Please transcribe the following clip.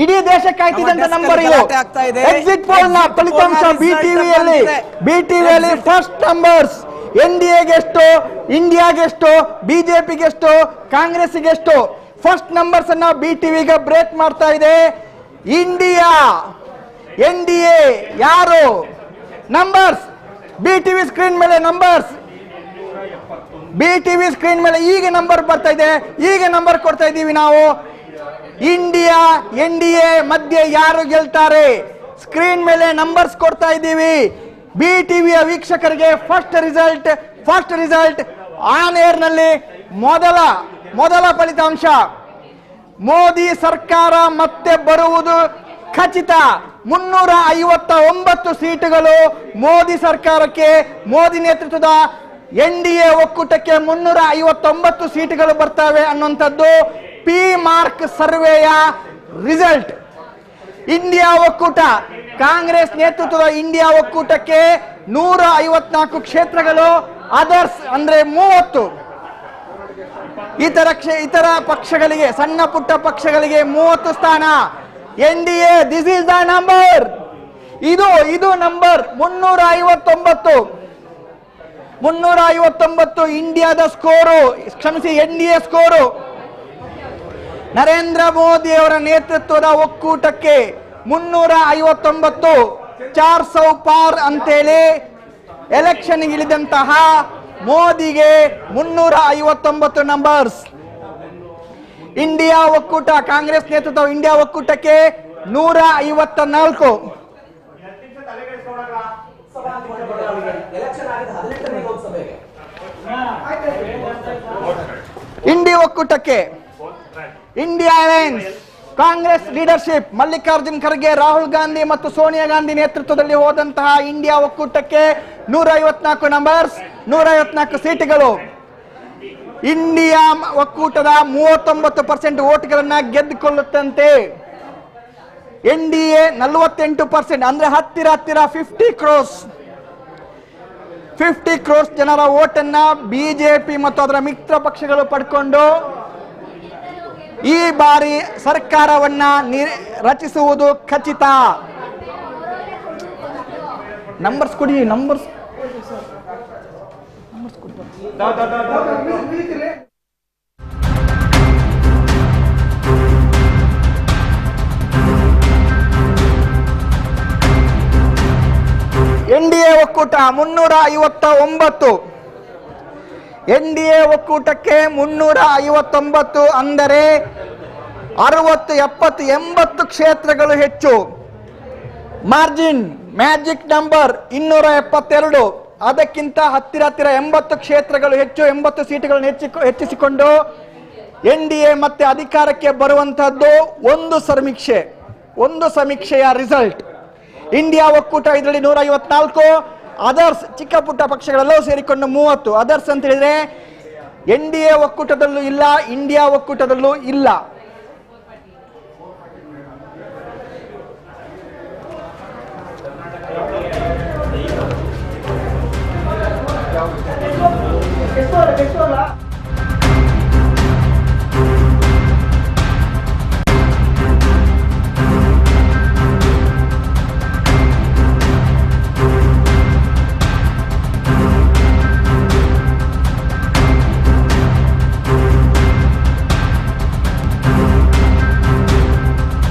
ಇಡೀ ದೇಶಕ್ಕೆ ಕಾಯ್ತಿದ್ದಂತ ನಂಬರ್ ಇದು. ಎಕ್ಸಿಟ್ ಪೋಲ್ ನ ಫಲಿತಾಂಶ ಬಿಟಿವಿಯಲ್ಲಿ ಫಸ್ಟ್ ನಂಬರ್ಸ್. ಎನ್ಡಿಎಗೆ ಎಷ್ಟು, ಇಂಡಿಯಾಗೆ ಎಷ್ಟು, ಬಿಜೆಪಿಗೆ ಎಷ್ಟು, ಕಾಂಗ್ರೆಸ್ಗೆ ಎಷ್ಟು, ಫಸ್ಟ್ ನಂಬರ್ಸ್ ಅನ್ನ ಬಿಟಿವಿಗೆ ಬ್ರೇಕ್ ಮಾಡ್ತಾ ಇದೆ. ಇಂಡಿಯಾ ಎನ್ಡಿಎ ಯಾರು ನಂಬರ್ಸ್ ಬಿಟಿವಿ ಸ್ಕ್ರೀನ್ ಮೇಲೆ ನಂಬರ್ಸ್, ಬಿಟಿವಿ ಸ್ಕ್ರೀನ್ ಮೇಲೆ ಈಗ ನಂಬರ್ ಬರ್ತಾ ಇದೆ, ಈಗ ನಂಬರ್ ಕೊಡ್ತಾ ಇದ್ದೀವಿ ನಾವು. ಇಂಡಿಯಾ ಎನ್ಡಿಎ ಮಧ್ಯೆ ಯಾರು ಗೆಲ್ತಾರೆ ಸ್ಕ್ರೀನ್ ಮೇಲೆ ನಂಬರ್ಸ್ ಕೊಡ್ತಾ ಇದ್ದೀವಿ. ಬಿಟಿವಿಯ ವೀಕ್ಷಕರಿಗೆ ಫಸ್ಟ್ ರಿಸಲ್ಟ್ ಆನ್ ಏರ್ ನಲ್ಲಿ ಮೊದಲ ಫಲಿತಾಂಶ. ಮೋದಿ ಸರ್ಕಾರ ಮತ್ತೆ ಬರುವುದು ಖಚಿತ. 359 ಸೀಟುಗಳು ಮೋದಿ ಸರ್ಕಾರಕ್ಕೆ, ಮೋದಿ ನೇತೃತ್ವದ ಎನ್ಡಿಎ ಒಕ್ಕೂಟಕ್ಕೆ 359 ಸೀಟುಗಳು ಬರ್ತವೆ ಅನ್ನುವಂಥದ್ದು ಪಿ ಮಾರ್ಕ್ ಸರ್ವೆಯ ರಿಸಲ್ಟ್. ಇಂಡಿಯಾ ಒಕ್ಕೂಟ, ಕಾಂಗ್ರೆಸ್ ನೇತೃತ್ವದ ಇಂಡಿಯಾ ಒಕ್ಕೂಟಕ್ಕೆ 154 ಕ್ಷೇತ್ರಗಳು, ಅದರ್ಸ್ ಅಂದ್ರೆ 30, ಇತರ ಪಕ್ಷಗಳಿಗೆ, ಸಣ್ಣ ಪುಟ್ಟ ಪಕ್ಷಗಳಿಗೆ 30 ಸ್ಥಾನ. NDA this is the number. ಇದು ನಂಬರ್ 359 ಇಂಡಿಯಾದ ಸ್ಕೋರು, ಕ್ಷಮಿಸಿ ಎನ್ಡಿಎ ಸ್ಕೋರು. ನರೇಂದ್ರ ಮೋದಿ ಅವರ ನೇತೃತ್ವದ ಒಕ್ಕೂಟಕ್ಕೆ 359 400 ಪಾರ್ ಅಂತೇಳಿ ಎಲೆಕ್ಷನ್ ಇಳಿದಂತಹ ಮೋದಿಗೆ 359 ನಂಬರ್ಸ್. ಇಂಡಿಯಾ ಒಕ್ಕೂಟ, ಕಾಂಗ್ರೆಸ್ ನೇತೃತ್ವ ಇಂಡಿಯಾ ಒಕ್ಕೂಟಕ್ಕೆ 154. ಇಂಡಿಯಾ ಒಕ್ಕೂಟಕ್ಕೆ India alliance, Congress leadership, Mallikarjun Kharge, Rahul Gandhi ಮತ್ತು ಸೋನಿಯಾ ಗಾಂಧಿ ನೇತೃತ್ವದಲ್ಲಿ ಹೋದಂತಹ ಇಂಡಿಯಾ ಒಕ್ಕೂಟಕ್ಕೆ 154 ನಂಬರ್ಸ್, 154 ಸೀಟುಗಳು. ಇಂಡಿಯಾ ಒಕ್ಕೂಟದ 39% ಓಟ್ಗಳನ್ನ ಗೆದ್ದುಕೊಳ್ಳುತ್ತಂತೆ. ಎನ್ಡಿಎ 48%, ಅಂದ್ರೆ ಹತ್ತಿರ 50 ಕ್ರೋಸ್ ಜನರ ಓಟನ್ನ ಬಿಜೆಪಿ ಮತ್ತು ಅದರ ಮಿತ್ರ ಪಕ್ಷಗಳು ಪಡ್ಕೊಂಡು ಈ ಬಾರಿ ಸರ್ಕಾರವನ್ನ ರಚಿಸುವುದು ಖಚಿತ. ನಂಬರ್ಸ್ ಕೊಡಿ, ನಂಬರ್ಸ್ ಎನ್ಡಿಎ ಒಕ್ಕೂಟ 359, ಎನ್ಡಿಎ ಒಕ್ಕೂಟಕ್ಕೆ 359 ಅಂದರೆ 60, 70, 80 ಕ್ಷೇತ್ರಗಳು ಹೆಚ್ಚು. ಮಾರ್ಜಿನ್ ಮ್ಯಾಜಿಕ್ ನಂಬರ್ 272, ಅದಕ್ಕಿಂತ ಹತ್ತಿರ 80 ಕ್ಷೇತ್ರಗಳು ಹೆಚ್ಚು, 80 ಸೀಟುಗಳನ್ನು ಹೆಚ್ಚಿಸಿಕೊಂಡು ಎನ್ಡಿಎ ಮತ್ತೆ ಅಧಿಕಾರಕ್ಕೆ ಬರುವಂತಹದ್ದು ಒಂದು ಸಮೀಕ್ಷೆಯ ರಿಸಲ್ಟ್. ಇಂಡಿಯಾ ಒಕ್ಕೂಟ ಇದರಲ್ಲಿ 154, ಅದರ್ಸ್ ಚಿಕ್ಕ ಪುಟ್ಟ ಪಕ್ಷಗಳೆಲ್ಲವೂ ಸೇರಿಕೊಂಡು 30. ಅದರ್ಸ್ ಅಂತ ಹೇಳಿದ್ರೆ ಎನ್ಡಿಎ ಒಕ್ಕೂಟದಲ್ಲೂ ಇಲ್ಲ, ಇಂಡಿಯಾ ಒಕ್ಕೂಟದಲ್ಲೂ ಇಲ್ಲ.